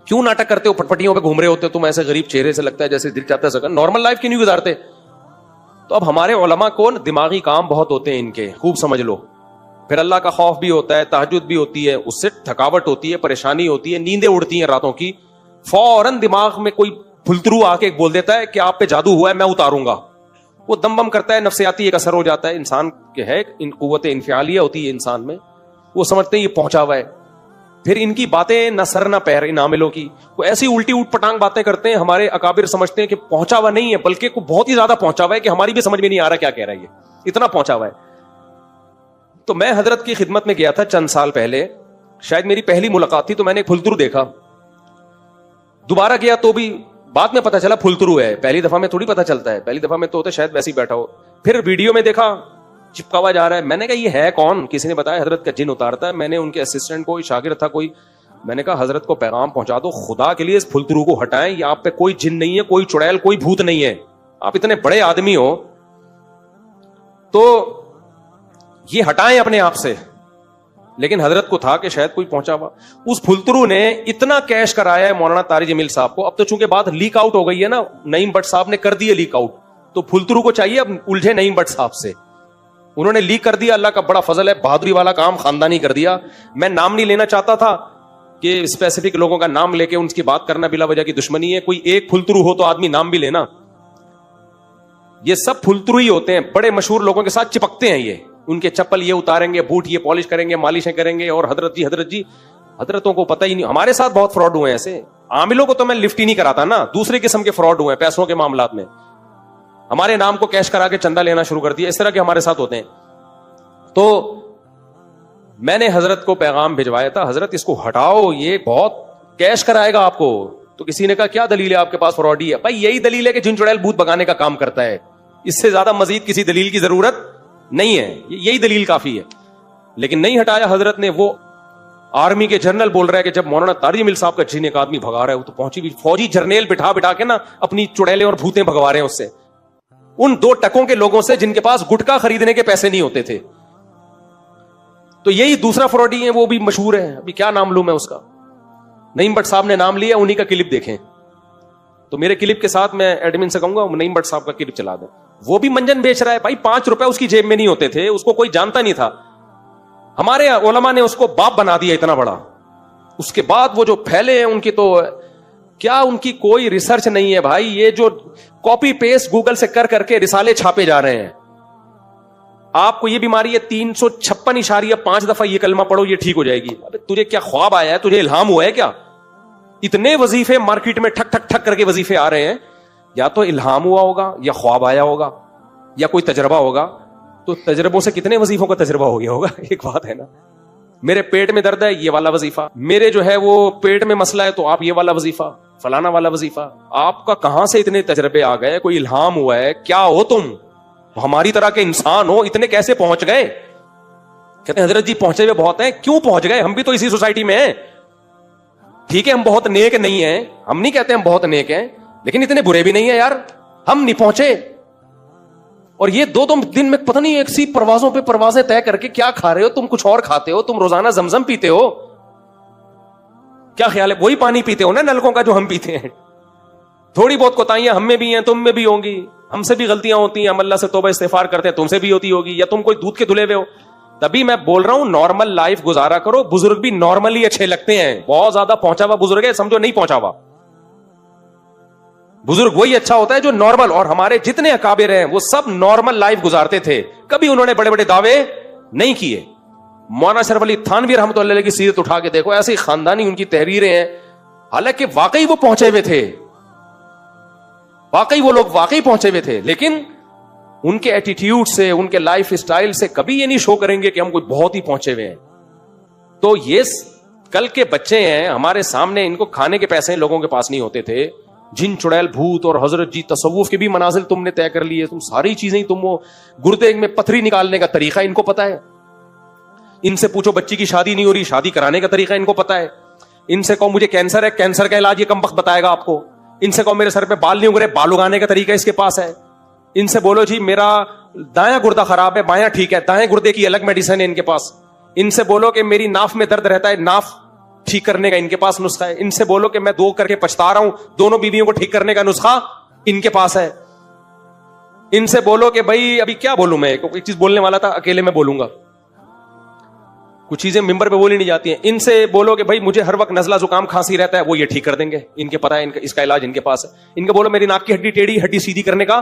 کیوں ناٹک کرتے ہو, پٹپٹیوں پہ گھوم رہے ہوتے ہو تم, ایسے غریب چہرے سے لگتا ہے جیسے دل چاہتا ہے سکن, نارمل لائف کیوں نہیں گزارتے؟ تو اب ہمارے علماء کو دماغی کام بہت ہوتے ہیں ان کے, خوب سمجھ لو. پھر اللہ کا خوف بھی ہوتا ہے, تہجد بھی ہوتی ہے, اس سے تھکاوٹ ہوتی ہے, پریشانی ہوتی ہے, نیندیں اڑتی ہیں راتوں کی. فوراً دماغ میں کوئی پھلترو آ کے بول دیتا ہے کہ آپ پہ جادو ہوا ہے, میں اتاروں گا. وہ دم بم کرتا ہے, نفسیاتی ایک اثر ہو جاتا ہے انسان کے, ہے قوت انفعالیہ ہوتی ہے انسان میں, وہ سمجھتے ہیں یہ پہنچا ہوا ہے. پھر ان کی باتیں نہ سر نہ پیر ان عاملوں کی, وہ ایسی الٹی اوٹ پٹانگ باتیں کرتے ہیں. ہمارے اکابر سمجھتے ہیں کہ پہنچا ہوا نہیں ہے, بلکہ کو بہت ہی زیادہ پہنچا ہوا ہے کہ ہماری بھی سمجھ میں نہیں آ رہا کیا کہہ رہا ہے, یہ اتنا پہنچا ہوا ہے. تو میں حضرت کی خدمت میں گیا تھا چند سال پہلے, شاید میری پہلی ملاقات تھی, تو میں نے ایک پھلترو دیکھا. دوبارہ گیا تو بھی بعد میں پتا چلا پھلترو ہے, پہلی دفعہ میں تھوڑی پتا چلتا ہے, پہلی دفعہ میں تو ہوتا شاید ویسے ہی بیٹھا ہو. پھر ویڈیو میں دیکھا چپکا ہوا جا رہا ہے. میں نے کہا یہ ہے کون؟ کسی نے بتایا حضرت کا جن اتارتا ہے. میں نے ان کے اسسٹنٹ کو, شاگرد تھا کوئی, میں نے کہا حضرت کو پیغام پہنچا دو, خدا کے لیے اس پھلترو کو ہٹائیں, یہ آپ پہ کوئی جن نہیں ہے, کوئی چڑیل, کوئی بھوت نہیں ہے, آپ اتنے بڑے آدمی ہو تو یہ ہٹائیں اپنے آپ سے. لیکن حضرت کو تھا کہ شاید کوئی پہنچا ہوا. اس پھلترو نے اتنا کیش کرایا ہے مولانا طارق جمیل صاحب کو. اب تو چونکہ بات لیک آؤٹ ہو گئی ہے نا, نعیم بٹ صاحب نے کر دی لیک آؤٹ, تو پھلترو کو چاہیے اب الجھے نعیم بٹ صاحب سے. انہوں نے لیک کر دیا, اللہ کا بڑا فضل ہے, بہادری والا کام خاندانی کر دیا. میں نام نہیں لینا چاہتا تھا کہ اسپیسیفک لوگوں کا نام لے کے ان کی بات کرنا بلا وجہ کی دشمنی ہے. کوئی ایک پھلترو ہو تو آدمی نام بھی لینا. یہ سب پھلترو ہی ہوتے ہیں, بڑے مشہور لوگوں کے ساتھ چپکتے ہیں یہ, ان کے چپل یہ اتاریں گے, بوٹ یہ پالش کریں گے, مالشیں کریں گے, اور حضرت جی حضرت جی. حضرتوں کو پتہ ہی نہیں. ہمارے ساتھ بہت فراڈ ہوئے ہیں ایسے. عاملوں کو تو میں لفٹ ہی نہیں کراتا نا, دوسرے قسم کے فراڈ ہوئے ہیں پیسوں کے معاملات میں. ہمارے نام کو کیش کرا کے چندہ لینا شروع کر دیا, اس طرح کے ہمارے ساتھ ہوتے ہیں. تو میں نے حضرت کو پیغام بھجوایا تھا, حضرت اس کو ہٹاؤ, یہ بہت کیش کرائے گا آپ کو. تو کسی نے کہا کیا دلیل ہے آپ کے پاس فراڈی ہے؟ بھائی یہی دلیل ہے کہ جن چڑیل بھوت بگانے کا کام کرتا ہے, اس سے زیادہ مزید کسی دلیل کی ضرورت نہیں ہے, یہی دلیل کافی ہے. لیکن نہیں ہٹایا حضرت نے. وہ آرمی کے جنرل بول رہا ہے کہ جب مولانا طارق جمیل صاحب کا جن ایک آدمی بھگا رہا ہے, وہ تو پہنچی بھی فوجی جرنیل بٹھا بٹھا کے نا اپنی چڑیلیں اور بھوتیں بھگوا رہے ہیں اس سے, ان 2 ٹکوں کے لوگوں سے جن کے پاس گٹکا خریدنے کے پیسے نہیں ہوتے تھے. تو یہی دوسرا فراڈی ہے, وہ بھی مشہور ہے, ابھی کیا نام لوں میں اس کا. نعیم بٹ صاحب نے نام لیا, انہی کا کلپ دیکھیں. تو میرے کلپ کے ساتھ میں ایڈمن سے کہوں گا نعیم بٹ صاحب کا کلپ چلا دیں. وہ بھی منجن بیچ رہا ہے بھائی, 5 روپے اس کی جیب میں نہیں ہوتے تھے, اس کو کوئی جانتا نہیں تھا. ہمارے علماء نے اس کو باپ بنا دیا اتنا بڑا. اس کے بعد وہ جو پھیلے ہیں ان کی تو کیا, ان کی کوئی ریسرچ نہیں ہے بھائی. یہ جو کاپی پیسٹ گوگل سے کر کر کے رسالے چھاپے جا رہے ہیں. آپ کو یہ بیماری ہے 356.5 دفعہ یہ کلمہ پڑھو یہ ٹھیک ہو جائے گی. ابے تجھے کیا خواب آیا ہے, تجھے الہام ہوا ہے کیا؟ اتنے وظیفے مارکیٹ میں ٹھک ٹھک ٹھک کر کے وظیفے آ رہے ہیں. یا تو الہام ہوا ہوگا, یا خواب آیا ہوگا, یا کوئی تجربہ ہوگا. تو تجربوں سے کتنے وظیفوں کا تجربہ ہو گیا ہوگا. ایک بات ہے نا, میرے پیٹ میں درد ہے یہ والا وظیفہ, میرے جو ہے وہ پیٹ میں مسئلہ ہے تو آپ یہ والا وظیفہ, فلانا والا وظیفہ. آپ کا کہاں سے اتنے تجربے آ گئے؟ کوئی الہام ہوا ہے کیا؟ ہو تم ہماری طرح کے انسان ہو, اتنے کیسے پہنچ گئے؟ کہتے ہیں حضرت جی پہنچے ہوئے بہت ہیں. کیوں پہنچ گئے؟ ہم بھی تو اسی سوسائٹی میں ہیں. ٹھیک ہے ہم بہت نیک نہیں ہیں, ہم نہیں کہتے ہم بہت نیک ہیں, لیکن اتنے برے بھی نہیں ہیں یار, ہم نہیں پہنچے. اور یہ 2 دن میں پتہ نہیں ایک سی پروازوں پہ پروازیں طے کر کے کیا کھا رہے ہو تم, کچھ اور کھاتے ہو تم, روزانہ زمزم پیتے ہو. کیا خیال ہے وہی پانی پیتے ہو نا نلکوں کا جو ہم پیتے ہیں. تھوڑی بہت کوتاہیاں ہم میں بھی ہیں, تم میں بھی ہوں گی, ہم سے بھی غلطیاں ہوتی ہیں, ہم اللہ سے توبہ استغفار کرتے ہیں, تم سے بھی ہوتی ہوگی, یا تم کوئی دودھ کے دھلے ہوئے ہو. تبھی میں بول رہا ہوں نارمل لائف گزارا کرو. بزرگ بھی نارملی اچھے لگتے ہیں. بہت زیادہ پہنچا ہوا بزرگ ہے سمجھو نہیں پہنچا ہوا. بزرگ وہی اچھا ہوتا ہے جو نارمل. اور ہمارے جتنے اکابر ہیں وہ سب نارمل لائف گزارتے تھے, کبھی انہوں نے بڑے بڑے دعوے نہیں کیے. مولانا اشرف علی تھانوی رحمۃ اللہ علیہ کی سیرت اٹھا کے دیکھو, ایسی خاندانی ان کی تحریریں ہیں, حالانکہ واقعی وہ پہنچے ہوئے تھے, واقعی وہ لوگ واقعی پہنچے ہوئے تھے, لیکن ان کے ایٹیٹیوڈ سے, ان کے لائف اسٹائل سے کبھی یہ نہیں شو کریں گے کہ ہم کوئی بہت ہی پہنچے ہوئے ہیں. تو یہ کل کے بچے ہیں ہمارے سامنے, ان کو کھانے کے پیسے لوگوں کے پاس نہیں ہوتے تھے. جن چڑیل بھوت اور حضرت جی تصوف کے بھی منازل تم نے طے کر لیے, تم ساری چیزیں, تم وہ گردے میں پتھری نکالنے کا طریقہ ان کو پتا ہے. ان سے پوچھو بچی کی شادی نہیں ہو رہی, شادی کرانے کا طریقہ ان کو پتا ہے. ان سے کہو مجھے کینسر ہے, کینسر کا علاج یہ کم وقت بتائے گا آپ کو. ان سے کہو میرے سر پہ بال نہیں اگ رہے, بال اگانے کا طریقہ اس کے پاس ہے. ان سے بولو جی میرا دایاں گردہ خراب ہے, بایاں ٹھیک ہے, دائیں گردے کی الگ میڈیسن ہے ان کے پاس. ان سے بولو کہ میری ناف میں درد رہتا ہے, ناف ٹھیک کرنے کا ان کے پاس نسخہ ہے. ان سے بولو کہ میں 2 کر کے پچھتا رہا ہوں, دونوں بیویوں کو ٹھیک کرنے کا نسخہ ان کے پاس ہے. ان سے بولو کہ بھائی ابھی کیا بولوں, میں ایک چیز بولنے والا تھا, اکیلے میں بولوں گا, کچھ چیزیں ممبر پہ بولی نہیں جاتی ہیں. ان سے بولو کہ بھائی مجھے ہر وقت نزلہ زکام کھانسی رہتا ہے, وہ یہ ٹھیک کر دیں گے, ان کے پتہ ہے اس کا علاج ان کے پاس ہے. ان کو بولو میری ناک کی ہڈی ٹیڑھی, ہڈی سیدھی کرنے کا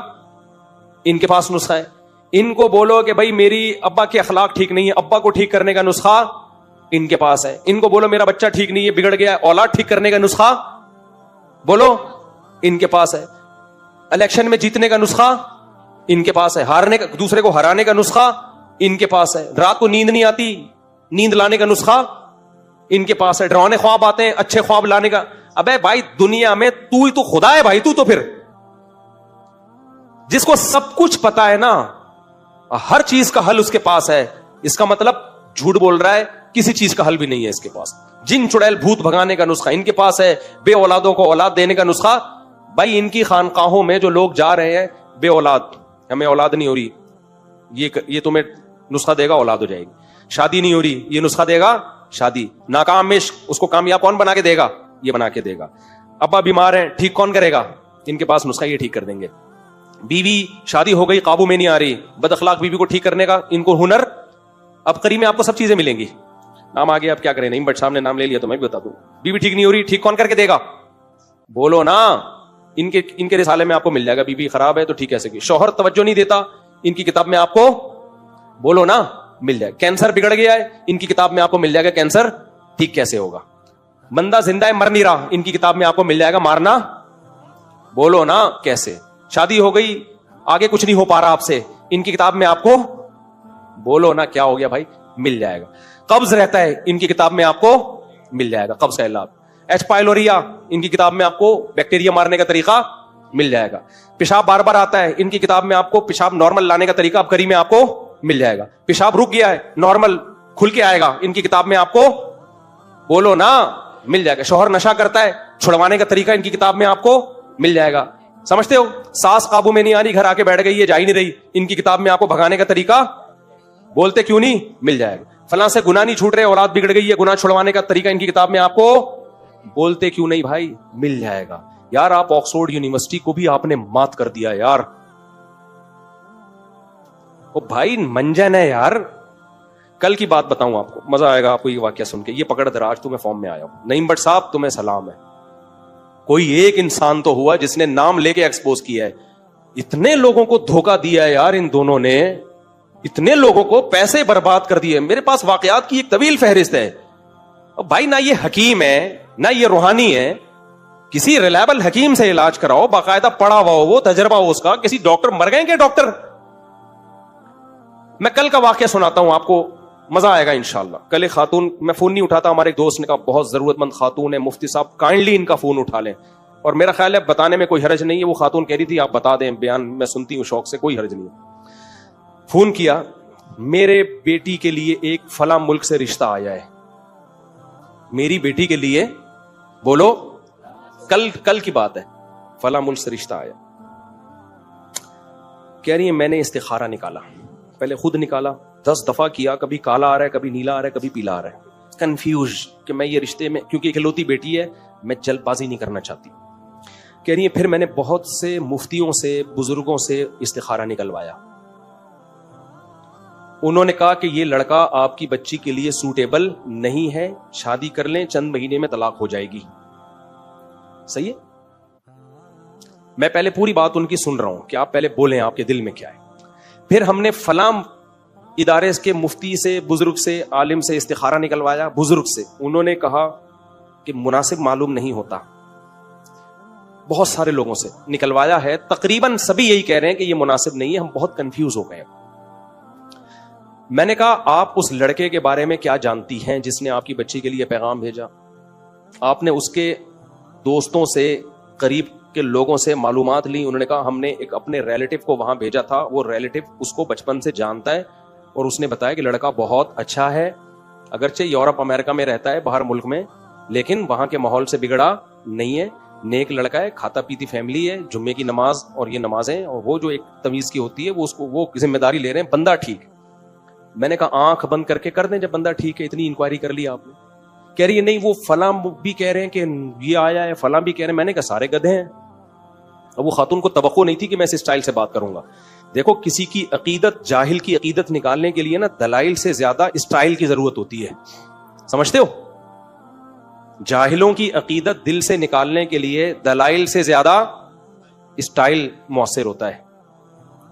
ان کے پاس نسخہ ہے. ان کو بولو کہ بھائی میری ابا کے اخلاق ٹھیک نہیں ہے, ابا کو ٹھیک کرنے کا نسخہ ان کے پاس ہے. ان کو بولو میرا بچہ ٹھیک نہیں ہے, بگڑ گیا, اولاد ٹھیک کرنے کا نسخہ بولو ان کے پاس ہے. الیکشن میں جیتنے کا نسخہ ان کے پاس ہے, ہارنے کا, دوسرے کو ہرانے کا نسخہ ان کے پاس ہے. رات کو نیند نہیں آتی, نیند لانے کا نسخہ ان کے پاس ہے. ڈرانے خواب آتے ہیں, اچھے خواب لانے کا. ابے بھائی دنیا میں تو ہی تو خدا ہے بھائی, تو پھر جس کو سب کچھ پتا ہے نا, ہر چیز کا حل اس کے پاس ہے, اس کا مطلب جھوٹ بول رہا ہے, کسی چیز کا حل بھی نہیں ہے اس کے پاس. جن چڑیل بھوت بھگانے کا نسخہ ان کے پاس ہے, بے اولادوں کو اولاد دینے کا نسخہ. بھائی ان کی خانقاہوں میں جو لوگ جا رہے ہیں بے اولاد, ہمیں اولاد نہیں ہو رہی, یہ تمہیں نسخہ دے گا اولاد ہو جائے گی. شادی نہیں ہو رہی, یہ نسخہ دے گا شادی. ناکام عشق, اس کو کامیاب کون بنا کے دے گا, یہ بنا کے دے گا. ابا بیمار ہیں, ٹھیک کون کرے گا, ان کے پاس نسخہ, یہ ٹھیک کر دیں گے. بیوی شادی ہو گئی, قابو میں نہیں آ رہی, بد اخلاق بیوی کو ٹھیک کرنے کا ان کو ہنر. اب قریب میں آپ کو سب چیزیں ملیں گی. نام آگے آپ کیا کریں, نہیں بٹ صاحب نے نام لے لیا تو میں بھی بتا دوں. بیوی ٹھیک نہیں ہو رہی, ٹھیک کون کر کے دے گا, بولو نا. ان کے رسالے میں آپ کو مل جائے گا, بیوی خراب ہے تو ٹھیک کیسے کی. شوہر توجہ نہیں دیتا, ان کی کتاب میں آپ کو بولو نا مل جائے. کینسر بگڑ گیا ہے, ان کی کتاب میں آپ کو مل جائے گا کینسر ٹھیک کیسے ہوگا. بندہ زندہ ہے, مر نہیں رہا, ان کی کتاب میں آپ کو مل جائے گا مارنا بولو نا کیسے. شادی ہو گئی, آگے کچھ نہیں ہو پا رہا آپ سے, ان کی کتاب میں آپ کو بولو نا کیا ہو گیا بھائی, مل جائے گا. قبض رہتا ہے, ان کی کتاب میں آپ کو مل جائے گا قبض کا علاج. ایچ پائلوریا, ان کی کتاب میں آپ کو بیکٹیریا مارنے کا طریقہ مل جائے گا. پیشاب بار بار آتا ہے, ان کی کتاب میں آپ کو پیشاب نارمل لانے کا طریقہ ابکری میں آپ کو مل جائے گا. پیشاب رک گیا ہے, نارمل کھل کے آئے گا, ان کی کتاب میں آپ کو بولو نا مل جائے گا. شوہر نشہ کرتا ہے, چھڑوانے کا طریقہ ان کی کتاب میں آپ کو مل جائے گا. سمجھتے ہو, ساس قابو میں نہیں آ رہی, گھر آ کے بیٹھ گئی, یہ جا ہی نہیں رہی, ان کی کتاب میں آپ کو بھگانے کا طریقہ بولتے کیوں نہیں مل جائے گا. فلاں سے گناہ نہیں چھوٹ رہے, اولاد بگڑ گئی ہے, گناہ چھڑوانے کا طریقہ ان کی کتاب میں آپ کو بولتے کیوں نہیں بھائی مل جائے گا. یار آپ آکسفورڈ یونیورسٹی کو بھی آپ نے مات کر دیا یار, او بھائی منجن ہے یار. کل کی بات بتاؤں آپ کو, مزہ آئے گا آپ کو یہ واقعہ سن کے. یہ پکڑ دراج تمہیں فارم میں آیا ہوں. نعیم بٹ صاحب تمہیں سلام ہے. کوئی ایک انسان تو ہوا جس نے نام لے کے ایکسپوز کیا ہے. اتنے لوگوں کو دھوکہ دیا ہے یار ان دونوں نے, اتنے لوگوں کو پیسے برباد کر دیے. میرے پاس واقعات کی ایک طویل فہرست ہے. بھائی نہ یہ حکیم ہے نہ یہ روحانی ہے, کسی ریلائبل حکیم سے علاج کراؤ, باقاعدہ پڑھا ہوا ہو, وہ تجربہ ہو اس کا. کسی ڈاکٹر مر گئے کیا ڈاکٹر. میں کل کا واقعہ سناتا ہوں آپ کو, مزہ آئے گا انشاءاللہ. کل ایک خاتون, میں فون نہیں اٹھاتا, ہمارے ایک دوست نے کہا بہت ضرورت مند خاتون ہے, مفتی صاحب کائنڈلی ان کا فون اٹھا لیں. اور میرا خیال ہے بتانے میں کوئی حرج نہیں ہے. وہ خاتون کہہ رہی تھی آپ بتا دیں, بیان میں سنتی ہوں شوق سے, کوئی حرج نہیں ہے. فون کیا, میرے بیٹی کے لیے ایک فلاں ملک سے رشتہ آیا ہے. میری بیٹی کے لیے بولو, کل کی بات ہے, فلاں ملک سے رشتہ آیا. کہہ رہی ہے میں نے استخارہ نکالا, پہلے خود نکالا, 10 دفعہ کیا, کبھی کالا آ رہا ہے, کبھی نیلا آ رہا ہے, کبھی پیلا آ رہا ہے. کنفیوز کہ میں یہ رشتے میں, کیونکہ اکلوتی بیٹی ہے, میں جلد بازی نہیں کرنا چاہتی. کہہ رہی ہے پھر میں نے بہت سے مفتیوں سے, بزرگوں سے استخارہ نکلوایا. انہوں نے کہا کہ یہ لڑکا آپ کی بچی کے لیے سوٹیبل نہیں ہے, شادی کر لیں, چند مہینے میں طلاق ہو جائے گی. صحیح ہے. میں پہلے پوری بات ان کی سن رہا ہوں کہ آپ پہلے بولیں آپ کے دل میں کیا ہے. پھر ہم نے فلاں ادارے کے مفتی سے, بزرگ سے, عالم سے استخارہ نکلوایا. بزرگ سے انہوں نے کہا کہ مناسب معلوم نہیں ہوتا. بہت سارے لوگوں سے نکلوایا ہے, تقریباً سبھی یہی کہہ رہے ہیں کہ یہ مناسب نہیں ہے, ہم بہت کنفیوز ہو گئے ہیں. میں نے کہا آپ اس لڑکے کے بارے میں کیا جانتی ہیں جس نے آپ کی بچی کے لیے پیغام بھیجا؟ آپ نے اس کے دوستوں سے, قریب کے لوگوں سے معلومات لی؟ انہوں نے کہا ہم نے ایک اپنے ریلیٹو کو وہاں بھیجا تھا, وہ ریلیٹو اس کو بچپن سے جانتا ہے اور اس نے بتایا کہ لڑکا بہت اچھا ہے, اگرچہ یورپ امریکہ میں رہتا ہے, باہر ملک میں, لیکن وہاں کے ماحول سے بگڑا نہیں ہے, نیک لڑکا ہے, کھاتا پیتی فیملی ہے, جمعے کی نماز اور یہ نمازیں اور وہ جو ایک تمیز کی ہوتی ہے وہ اس کو وہ ذمہ داری لے رہے ہیں, بندہ ٹھیک. میں نے کہا آنکھ بند کر کے کر دیں جب بندہ ٹھیک ہے, اتنی انکوائری کر لی آپ نے. کہہ رہی ہے نہیں وہ فلاں بھی کہہ رہے ہیں کہ یہ آیا ہے, فلاں بھی کہہ رہے ہیں. میں نے کہا سارے گدھے ہیں. اب وہ خاتون کو توقع نہیں تھی کہ میں اس اسٹائل سے بات کروں گا. دیکھو کسی کی عقیدت, جاہل کی عقیدت نکالنے کے لیے نا دلائل سے زیادہ اسٹائل کی ضرورت ہوتی ہے, سمجھتے ہو؟ جاہلوں کی عقیدت دل سے نکالنے کے لیے دلائل سے زیادہ اسٹائل مؤثر ہوتا ہے.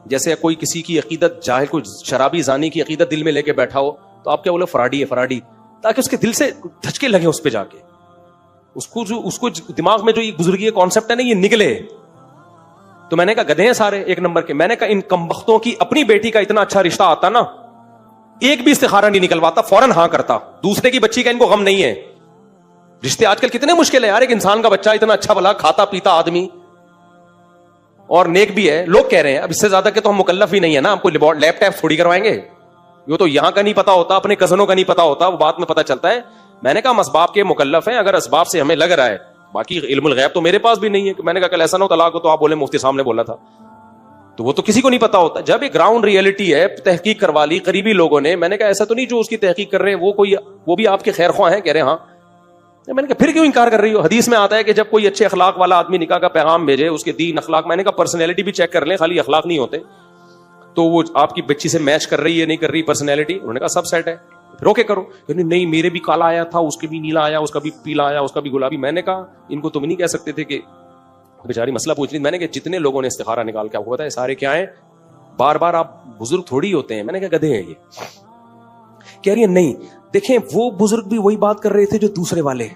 جیسے کوئی کسی کی عقیدت, جاہل کوئی شرابی زانی کی عقیدت دل میں لے کے بیٹھا ہو تو آپ کیا بولے فراڈی ہے فراڈی, تاکہ اس کے دل سے دھچکے لگے اس پہ جا کے, اس کو دماغ میں جو یہ بزرگی کا کانسیپٹ ہے نا یہ نکلے. تو میں نے کہا گدھے ہیں سارے ایک نمبر کے. میں نے کہا ان کمبختوں کی اپنی بیٹی کا اتنا اچھا رشتہ آتا نا, ایک بھی استخارہ نہیں نکلواتا, فوراً ہاں کرتا. دوسرے کی بچی کا ان کو غم نہیں ہے. رشتے آج کل کتنے مشکل ہے یار, ایک انسان کا بچہ اتنا اچھا بھلا کھاتا پیتا آدمی اور نیک بھی ہے. لوگ کہہ رہے ہیں اب اس سے زیادہ کہ تو ہم مکلف ہی نہیں ہے نا, ہم کو لیپ ٹاپ تھوڑی کروائیں گے. یہ تو یہاں کا نہیں پتا ہوتا, اپنے کزنوں کا نہیں پتا ہوتا, وہ بات میں پتا چلتا ہے. میں نے کہا ہم اسباب کے مکلف ہیں, اگر اسباب سے ہمیں لگ رہا ہے, باقی علم الغیب تو میرے پاس بھی نہیں ہے. میں نے کہا کل ایسا نہ ہو طلاق ہو تو آپ بولے مفتی صاحب نے بولا تھا, تو وہ تو کسی کو نہیں پتا ہوتا. جب ایک گراؤنڈ ریئلٹی ہے, تحقیق کروا لی قریبی لوگوں نے. میں نے کہا ایسا تو نہیں جو اس کی تحقیق کر رہے ہیں وہ بھی آپ کے خیر خواہ ہیں, کہہ رہے ہیں ہاں. میں نے کہا پھر کیوں انکار کر رہی ہو؟ حدیث میں آتا ہے کہ جب کوئی اچھے اخلاق والا آدمی نکاح کا پیغام بھیجے, اس کے دین اخلاق, میں نے کہا پرسنالٹی بھی چیک کر لیں, خالی اخلاق نہیں ہوتے. تو وہ آپ کی بچی سے میچ کر رہی ہے نہیں کر رہی پرسنالٹی, انہوں نے کہا سب سیٹ ہے, روکے کرو. نہیں میرے بھی کالا آیا تھا, اس کے بھی نیلا آیا, اس کا بھی پیلا آیا, اس کا بھی گلابی. میں نے کہا ان کو تم نہیں کہہ سکتے تھے کہ بیچاری مسئلہ پوچھ رہی. میں نے کہا جتنے لوگوں نے استخارہ نکال کے آپ کو پتا ہے سارے کیا ہیں, بار بار آپ بزرگ تھوڑی ہوتے ہیں. میں نے کہا گدھے ہیں یہ. کہہ رہی ہے نہیں دیکھیں وہ بزرگ بھی وہی بات کر رہے تھے جو دوسرے والے,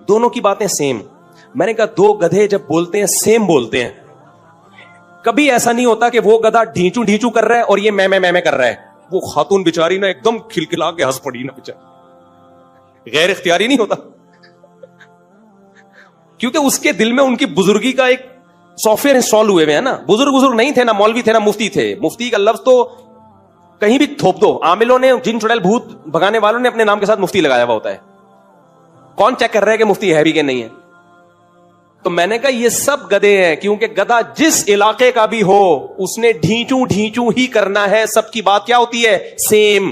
دونوں کی باتیں سیم. میں نے کہا دو گدھے جب بولتے ہیں سیم بولتے ہیں, کبھی ایسا نہیں ہوتا کہ وہ گدھا ڈھینچو ڈھینچو کر رہا ہے اور یہ میں کر رہا ہے. وہ خاتون بیچاری نا ایک دم کھلکھلا کے ہنس پڑی نا بیچاری, غیر اختیاری نہیں ہوتا, کیونکہ اس کے دل میں ان کی بزرگی کا ایک سافٹ ویئر انسٹال ہوئے ہیں نا. بزرگ نہیں تھے, نہ مولوی تھے, نہ مفتی تھے. مفتی کا لفظ تو کہیں بھی تھوپ دو, عاملوں نے, جن چڑیل بھوت بھگانے والوں نے اپنے نام کے ساتھ مفتی لگایا ہوا ہوتا ہے. کون چیک کر رہا ہے کہ مفتی ہے بھی کہ نہیں ہے؟ تو میں نے کہا یہ سب گدھے ہیں, کیونکہ گدھا جس علاقے کا بھی ہو اس نے ڈھینچو ڈھینچو ہی کرنا ہے, سب کی بات کیا ہوتی ہے سیم.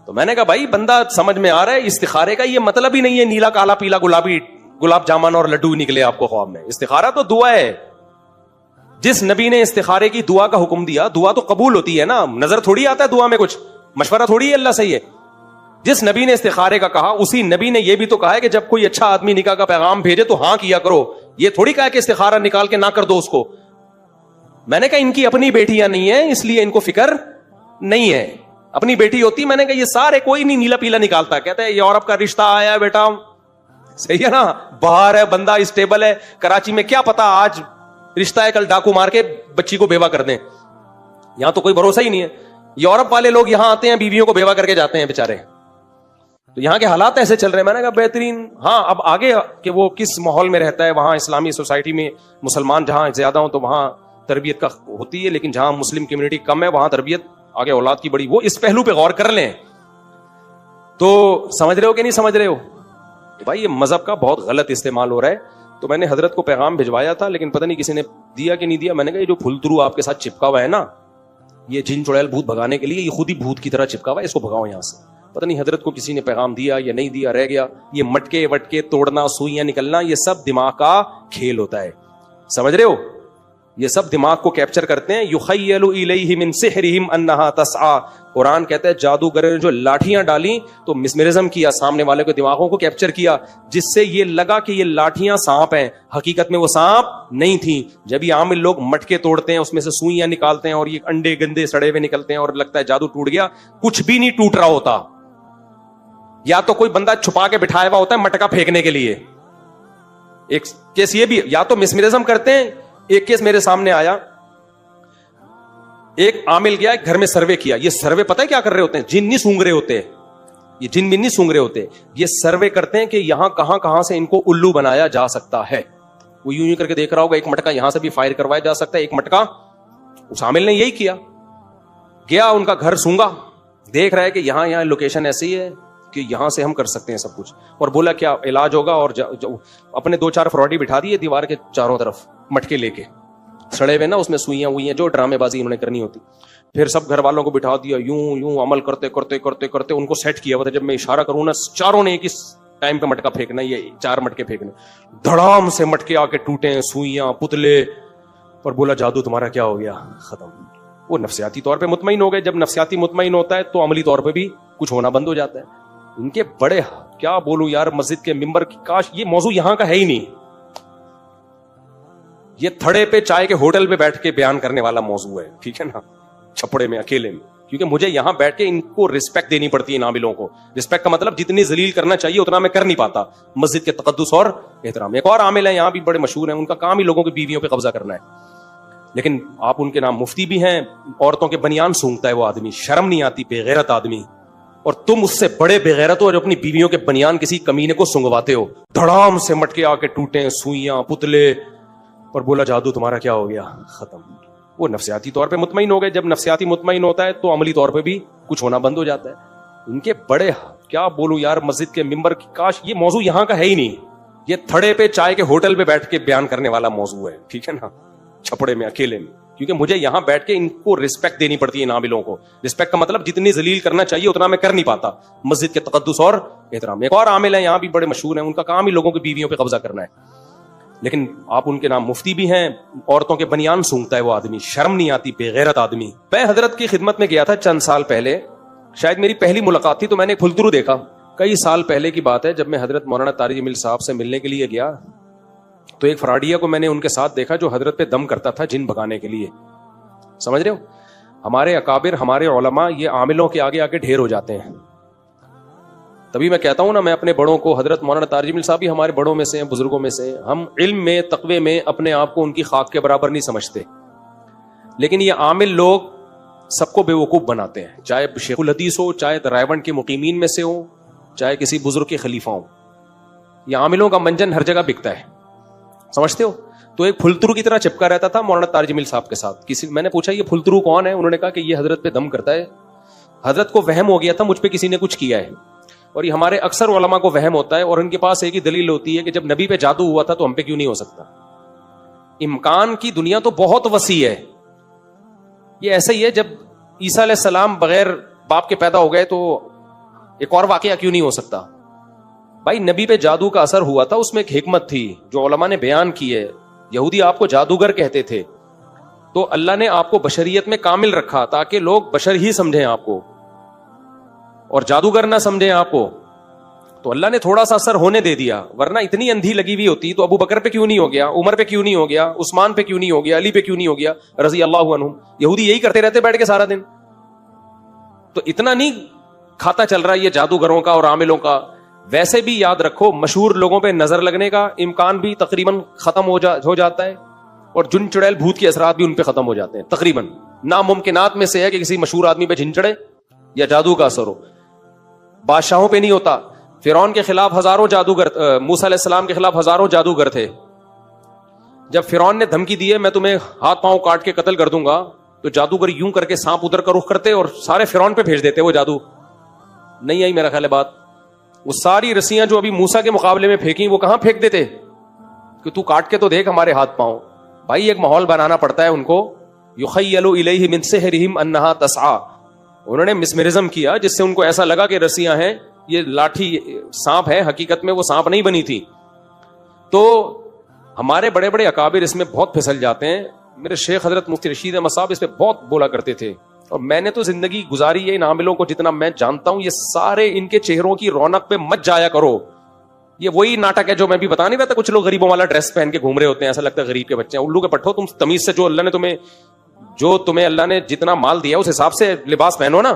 تو میں نے کہا بھائی بندہ سمجھ میں آ رہا ہے, استخارے کا یہ مطلب ہی نہیں ہے نیلا کالا پیلا گلابی, گلاب جامن اور لڈو نکلے آپ کو خواب میں. استخارہ تو دعا ہے. جس نبی نے استخارے کی دعا کا حکم دیا, دعا تو قبول ہوتی ہے نا, نظر تھوڑی آتا ہے دعا میں, کچھ مشورہ تھوڑی ہے اللہ سے. یہ جس نبی نے استخارے کا کہا, اسی نبی نے یہ بھی تو کہا ہے کہ جب کوئی اچھا آدمی نکاح کا پیغام بھیجے تو ہاں کیا کرو. یہ تھوڑی کہا کہ استخارہ نکال کے نہ کر دو اس کو. میں نے کہا ان کی اپنی بیٹیاں نہیں ہیں اس لیے ان کو فکر نہیں ہے, اپنی بیٹی ہوتی. میں نے کہا یہ سارے کوئی نہیں نیلا پیلا نکالتا, کہتا ہے یورپ کا رشتہ آیا بیٹا, صحیح ہے نا, باہر ہے بندہ, اسٹیبل ہے. کراچی میں کیا پتا آج رشتہ ہے کل ڈاکو مار کے بچی کو بیوہ کر دیں. یہاں تو کوئی بھروسہ ہی نہیں ہے. یورپ والے لوگ یہاں آتے ہیں, بیویوں کو بیوہ کر کے جاتے ہیں بیچارے. تو یہاں کے حالات ایسے چل رہے ہیں. میں نے کہا بہترین. ہاں اب آگے کہ وہ کس ماحول میں رہتا ہے, وہاں اسلامی سوسائٹی میں مسلمان جہاں زیادہ ہوں تو وہاں تربیت کا ہوتی ہے, لیکن جہاں مسلم کمیونٹی کم ہے وہاں تربیت آگے اولاد کی بڑی. وہ اس پہلو پہ غور کر لیں. تو سمجھ رہے ہو کہ نہیں سمجھ رہے ہو؟ بھائی یہ مذہب کا بہت غلط استعمال ہو رہا ہے. تو میں نے حضرت کو پیغام بھجوایا تھا, لیکن پتہ نہیں کسی نے دیا کہ نہیں دیا. میں نے کہا یہ جو پھل ترو آپ کے ساتھ چپکا ہوا ہے نا, یہ جن چڑیل بھوت بھگانے کے لیے, یہ خود ہی بھوت کی طرح چپکا ہوا ہے, اس کو بھگاؤ یہاں سے. پتہ نہیں حضرت کو کسی نے پیغام دیا یا نہیں دیا, رہ گیا. یہ مٹکے وٹکے توڑنا, سوئیاں نکلنا, یہ سب دماغ کا کھیل ہوتا ہے. سمجھ رہے ہو؟ یہ سب دماغ کو کیپچر کرتے ہیں. یخیل الیہ من سحرہم انہا تسعی. قرآن کہتا ہے جادوگروں نے جو لاٹھیاں ڈالی تو مسمرزم کیا, سامنے والے کے دماغوں کو کیپچر کیا, جس سے یہ لگا کہ یہ لاٹھیاں سانپ ہیں. حقیقت میں وہ سانپ نہیں تھیں. جب یہ عام لوگ مٹکے توڑتے ہیں, اس میں سے سوئیاں نکالتے ہیں اور یہ انڈے گندے سڑے ہوئے نکلتے ہیں اور لگتا ہے جادو ٹوٹ گیا. کچھ بھی نہیں ٹوٹ رہا ہوتا. یا تو کوئی بندہ چھپا کے بٹھایا ہوا ہوتا ہے مٹکا پھینکنے کے لیے. ایک کیس یہ بھی, یا تو مسمرزم کرتے ہیں. ایک کیس میرے سامنے آیا, ایک عامل گیا گھر میں سروے کیا. یہ سروے پتہ ہے کیا کر رہے ہوتے ہیں؟ جن نہیں سونگ رہے ہوتے, یہ جن بھی نہیں سونگ رہے ہوتے, یہ سروے کرتے ہیں کہ یہاں کہاں سے ان کو الو بنایا جا سکتا ہے. وہ یوں کر کے دیکھ رہا ہوگا ایک مٹکا یہاں سے بھی فائر کروایا جا سکتا ہے, ایک مٹکا. اس عامل نے یہی کیا, گیا ان کا گھر سونگا, دیکھ رہا ہے کہ یہاں لوکیشن ایسی ہے کہ یہاں سے ہم کر سکتے ہیں سب کچھ. اور بولا کیا علاج ہوگا, اور اپنے 2-4 فراڈی بٹھا دیے دیوار کے چاروں طرف مٹکے لے کے, سڑے ہوئے نا, اس میں سوئیاں ہوئی ہیں, جو ڈرامے بازی انہوں نے کرنی ہوتی. پھر سب گھر والوں کو بٹھا دیا, یوں یوں عمل کرتے کرتے کرتے کرتے ان کو سیٹ کیا ہوا تھا, جب میں اشارہ کروں نا چاروں نے ایک ہی ٹائم پہ مٹکا پھینکنا, یہ 4 مٹکے پھینکنے, دھڑام سے مٹکے آ کے ٹوٹے, سوئیاں پتلے, اور بولا جادو تمہارا کیا ہو گیا, ختم. وہ نفسیاتی طور پہ مطمئن ہو گئے. جب نفسیاتی مطمئن ہوتا ہے تو عملی طور پہ بھی کچھ ہونا بند ہو جاتا ہے. ان کے بڑے کیا بولوں یار, مسجد کے ممبر کی, کاش یہ موضوع یہاں کا ہے ہی نہیں, یہ تھڑے پہ چائے کے ہوٹل پہ بیٹھ کے بیان کرنے والا موضوع ہے, ٹھیک ہے نا, چھپڑے میں اکیلے میں. کیونکہ مجھے یہاں بیٹھ کے ان کو رسپیکٹ دینی پڑتی ہے, ان عاملوں کو. رسپیکٹ کا مطلب جتنی ذلیل کرنا چاہیے اتنا میں کر نہیں پاتا. مسجد کے تقدس اور احترام. ایک اور عامل ہے یہاں بھی بڑے مشہور ہیں, ان کا کام ہی لوگوں کی بیویوں پہ قبضہ کرنا ہے, لیکن آپ ان کے نام مفتی بھی ہیں. عورتوں کے بنیان سونگتا ہے وہ آدمی, شرم نہیں آتی, بے غیرت آدمی. اور تم اس سے بڑے بے غیرت ہو جو اپنی بیویوں کے بنیان کسی کمینے کو سنگواتے ہو. دھڑام سے مٹکے آ کے ٹوٹے, سوئیاں پتلے, اور بولا جادو تمہارا کیا ہو گیا, ختم. وہ نفسیاتی طور پہ مطمئن ہو گئے. جب نفسیاتی مطمئن ہوتا ہے تو عملی طور پہ بھی کچھ ہونا بند ہو جاتا ہے. ان کے بڑے کیا بولوں یار, مسجد کے ممبر کی, کاش یہ موضوع یہاں کا ہے ہی نہیں, یہ تھڑے پہ چائے کے ہوٹل پہ بیٹھ کے بیان کرنے والا موضوع ہے, ٹھیک ہے نا, چھپڑے میں اکیلے میں. کیونکہ مجھے یہاں بیٹھ کے ان کو رسپیکٹ دینی پڑتی ہے, ان عاملوں کو. رسپیکٹ کا مطلب جتنی ذلیل کرنا چاہیے اتنا میں کر نہیں پاتا. مسجد کے تقدس اور احترام. ایک اور عامل ہے یہاں بھی بڑے مشہور ہیں, ان کا کام ہی لوگوں کی بیویوں پہ قبضہ کرنا ہے, لیکن آپ ان کے نام مفتی بھی ہیں. عورتوں کے بنیان سونگتا ہے وہ آدمی, شرم نہیں آتی, بے غیرت آدمی. میں حضرت کی خدمت میں گیا تھا چند سال پہلے, شاید میری پہلی ملاقات تھی, تو میں نے پھلترو دیکھا. کئی سال پہلے کی بات ہے, جب میں حضرت مولانا طارق جمیل صاحب سے ملنے کے لیے گیا تو ایک فراڈیا کو میں نے ان کے ساتھ دیکھا جو حضرت پہ دم کرتا تھا جن بھگانے کے لیے. سمجھ رہے ہو, ہمارے اکابر, ہمارے علماء یہ عاملوں کے آگے آگے ڈھیر ہو جاتے ہیں. تبھی میں کہتا ہوں نا, میں اپنے بڑوں کو, حضرت مولانا طارق جمیل صاحب بھی ہمارے بڑوں میں سے ہیں, بزرگوں میں سے. ہم علم میں, تقوی میں اپنے آپ کو ان کی خاک کے برابر نہیں سمجھتے, لیکن یہ عامل لوگ سب کو بے وقوف بناتے ہیں, چاہے شیخ الحدیث ہو, چاہے رائیونڈ کے مقیمین میں سے ہو, چاہے کسی بزرگ کے خلیفہ ہوں. یہ عاملوں کا منجن ہر جگہ بکتا ہے, سمجھتے ہو. تو ایک پھلترو کی طرح چپکا رہتا تھا مولانا طارق جمیل صاحب کے ساتھ. میں نے پوچھا یہ پھلترو کون ہے, انہوں نے کہا کہ یہ حضرت پہ دم کرتا ہے. حضرت کو وہم ہو گیا تھا مجھ پہ کسی نے کچھ کیا ہے, اور یہ ہمارے اکثر علماء کو وہم ہوتا ہے, اور ان کے پاس ایک ہی دلیل ہوتی ہے کہ جب نبی پہ جادو ہوا تھا تو ہم پہ کیوں نہیں ہو سکتا. امکان کی دنیا تو بہت وسیع ہے. یہ ایسا ہی ہے, جب عیسیٰ علیہ السلام بغیر باپ کے پیدا ہو گئے تو ایک اور واقعہ کیوں نہیں ہو سکتا. بھائی نبی پہ جادو کا اثر ہوا تھا, اس میں ایک حکمت تھی جو علماء نے بیان کی ہے. یہودی آپ کو جادوگر کہتے تھے, تو اللہ نے آپ کو بشریت میں کامل رکھا تاکہ لوگ بشر ہی سمجھیں آپ کو, اور جادوگر نہ سمجھیں آپ کو. تو اللہ نے تھوڑا سا اثر ہونے دے دیا, ورنہ اتنی اندھی لگی ہوئی ہوتی تو ابو بکر پہ کیوں نہیں ہو گیا, عمر پہ کیوں نہیں ہو گیا, عثمان پہ کیوں نہیں ہو گیا, علی پہ کیوں نہیں ہو گیا رضی اللہ عنہم. یہودی یہی کرتے رہتے بیٹھ کے سارا دن. تو اتنا نہیں کھاتا چل رہا یہ جادوگروں کا اور عاملوں کا. ویسے بھی یاد رکھو, مشہور لوگوں پہ نظر لگنے کا امکان بھی تقریباً ختم ہو جاتا ہے, اور جن چڑیل بھوت کے اثرات بھی ان پہ ختم ہو جاتے ہیں. تقریباً ناممکنات میں سے ہے کہ کسی مشہور آدمی پہ جن چڑھے یا جادو کا اثر ہو. بادشاہوں پہ نہیں ہوتا. فرعون کے خلاف ہزاروں جادوگر, موسیٰ علیہ السلام کے خلاف ہزاروں جادوگر تھے. جب فرعون نے دھمکی دی ہے میں تمہیں ہاتھ پاؤں کاٹ کے قتل کر دوں گا, تو جادوگر یوں کر کے سانپ ادھر کا رخ کرتے اور سارے فرعون پہ بھیج دیتے. وہ جادو نہیں آئی میرا خیال ہے بات. وہ ساری رسیاں جو ابھی موسیٰ کے مقابلے میں پھینکی وہ کہاں پھینک دیتے کہ تو کاٹ کے تو دیکھ ہمارے ہاتھ پاؤں. بھائی ایک ماحول بنانا پڑتا ہے ان کو. یخیل الیہ من سحرہم انہا تسعی, انہوں نے مسمرزم کیا جس سے ان کو ایسا لگا کہ رسیاں ہیں, یہ لاٹھی سانپ ہے, حقیقت میں وہ سانپ نہیں بنی تھی. تو ہمارے بڑے بڑے اکابر اس میں بہت پھسل جاتے ہیں. میرے شیخ حضرت مفتی رشید احمد صاحب اس پہ بہت بولا کرتے تھے, اور میں نے تو زندگی گزاری ہے ان عاملوں کو جتنا میں جانتا ہوں. یہ سارے ان کے چہروں کی رونق پہ مت جایا کرو. یہ وہی ناٹک ہے جو میں بھی بتا نہیں رہتا. کچھ لوگ غریبوں والا ڈریس پہن کے گھوم رہے ہوتے ہیں, ایسا لگتا ہے غریب کے بچے ہیں. الو کے پٹھو, تم تمیز سے جو تمہیں اللہ نے جتنا مال دیا اس حساب سے لباس پہنو نا.